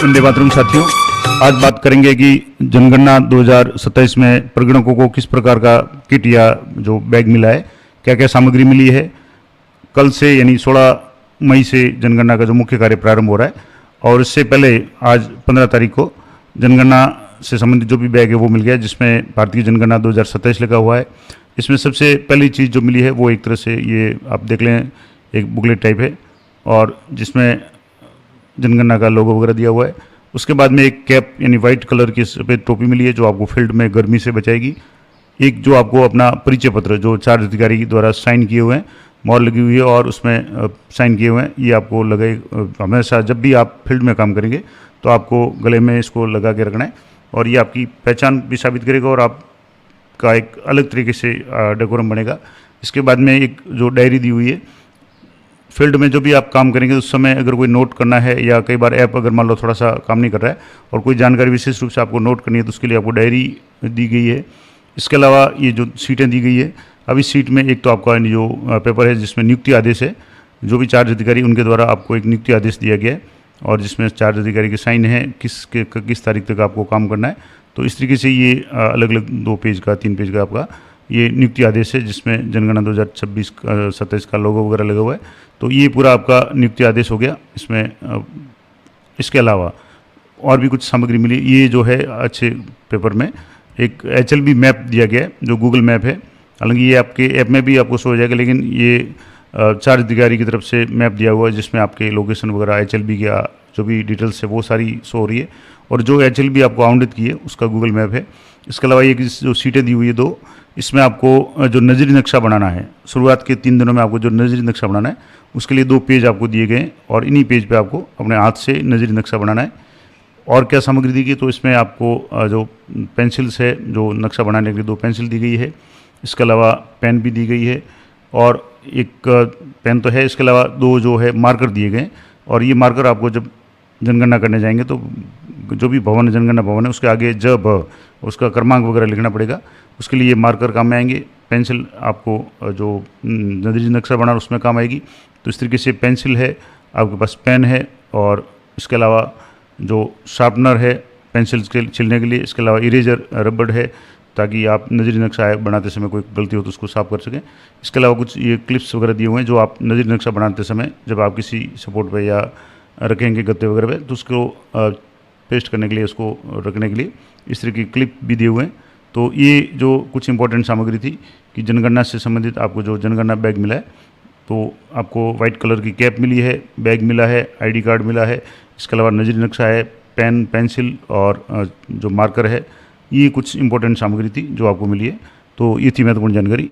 वंदे मातरम साथियों, आज बात करेंगे कि जनगणना 2027 में प्रगणकों को किस प्रकार का किट या जो बैग मिला है, क्या क्या सामग्री मिली है। कल से यानी 16 मई से जनगणना का जो मुख्य कार्य प्रारंभ हो रहा है और इससे पहले आज 15 तारीख को जनगणना से संबंधित जो भी बैग है वो मिल गया, जिसमें भारतीय जनगणना 2027 लिखा हुआ है। इसमें सबसे पहली चीज़ जो मिली है वो एक तरह से ये आप देख लें, एक बुकलेट टाइप है और जिसमें जनगणना का लोगो वगैरह दिया हुआ है। उसके बाद में एक कैप यानी वाइट कलर की सफ़ेद टोपी मिली है जो आपको फील्ड में गर्मी से बचाएगी। एक जो आपको अपना परिचय पत्र जो चार्ज अधिकारी द्वारा साइन किए हुए हैं, मोहर लगी हुई है और उसमें साइन किए हुए हैं, ये आपको लगे हमेशा जब भी आप फील्ड में काम करेंगे तो आपको गले में इसको लगा के रखना है और ये आपकी पहचान भी साबित करेगा और आपका एक अलग तरीके से डेकोरम बनेगा। इसके बाद में एक जो डायरी दी हुई है, फील्ड में जो भी आप काम करेंगे उस समय अगर कोई नोट करना है या कई बार ऐप अगर मान लो थोड़ा सा काम नहीं कर रहा है और कोई जानकारी विशेष रूप से आपको नोट करनी है तो उसके लिए आपको डायरी दी गई है। इसके अलावा ये जो सीटें दी गई है, अब इस सीट में एक तो आपका जो पेपर है जिसमें नियुक्ति आदेश है, जो भी चार्ज अधिकारी उनके द्वारा आपको एक नियुक्ति आदेश दिया गया है और जिसमें चार्ज अधिकारी के साइन है किस तारीख तक आपको काम करना है। तो इस तरीके से ये अलग अलग 2 पेज का 3 पेज का आपका ये नियुक्ति आदेश है जिसमें जनगणना 2026-27 का लोगो वगैरह लगा हुआ है। तो ये पूरा आपका नियुक्ति आदेश हो गया। इसमें इसके अलावा और भी कुछ सामग्री मिली। ये जो है अच्छे पेपर में एक HLB मैप दिया गया है जो गूगल मैप है। हालांकि ये आपके ऐप में भी आपको शो हो जाएगा, लेकिन ये चार्ज अधिकारी की तरफ से मैप दिया हुआ है जिसमें आपके लोकेशन वगैरह HLB का जो भी डिटेल्स है वो सारी शो हो रही है और जो HLB आपको आवंटित की है उसका गूगल मैप है। इसके अलावा ये जो सीटें दी हुई है 2, इसमें आपको जो नजरी नक्शा बनाना है, शुरुआत के 3 दिनों में आपको जो नजरी नक्शा बनाना है उसके लिए 2 पेज आपको दिए गए और इन्हीं पेज पे आपको अपने हाथ से नजरी नक्शा बनाना है। और क्या सामग्री दी गई, तो इसमें आपको जो पेंसिल्स है, जो नक्शा बनाने के लिए 2 पेंसिल दी गई है। इसके अलावा पेन भी दी गई है और एक पेन तो है, इसके अलावा 2 जो है मार्कर दिए गए और ये मार्कर आपको जब जनगणना करने जाएंगे तो जो भी भवन जनगणना भवन है उसके आगे उसका क्रमांक वगैरह लिखना पड़ेगा, उसके लिए ये मार्कर काम में आएंगे। पेंसिल आपको जो नजरी नक्शा बना उसमें काम आएगी। तो इस तरीके से पेंसिल है, आपके पास पेन है और इसके अलावा जो शार्पनर है पेंसिल के छिलने के लिए, इसके अलावा इरेजर रबड़ है ताकि आप नजरी नक्शा बनाते समय कोई गलती हो तो उसको साफ कर सकें। इसके अलावा कुछ ये क्लिप्स वगैरह दिए हुए हैं जो आप नजरी नक्शा बनाते समय जब आप किसी सपोर्ट पे या रखेंगे गत्ते वगैरह पे तो उसको पेस्ट करने के लिए, उसको रखने के लिए इस तरह की क्लिप भी दिए हुए हैं। तो ये जो कुछ इंपॉर्टेंट सामग्री थी कि जनगणना से संबंधित आपको जो जनगणना बैग मिला है, तो आपको वाइट कलर की कैप मिली है, बैग मिला है, ID कार्ड मिला है, इसके अलावा नजरी नक्शा है, पेन, पेंसिल और जो मार्कर है, ये कुछ इंपॉर्टेंट सामग्री थी जो आपको मिली है। तो ये थी महत्वपूर्ण जानकारी।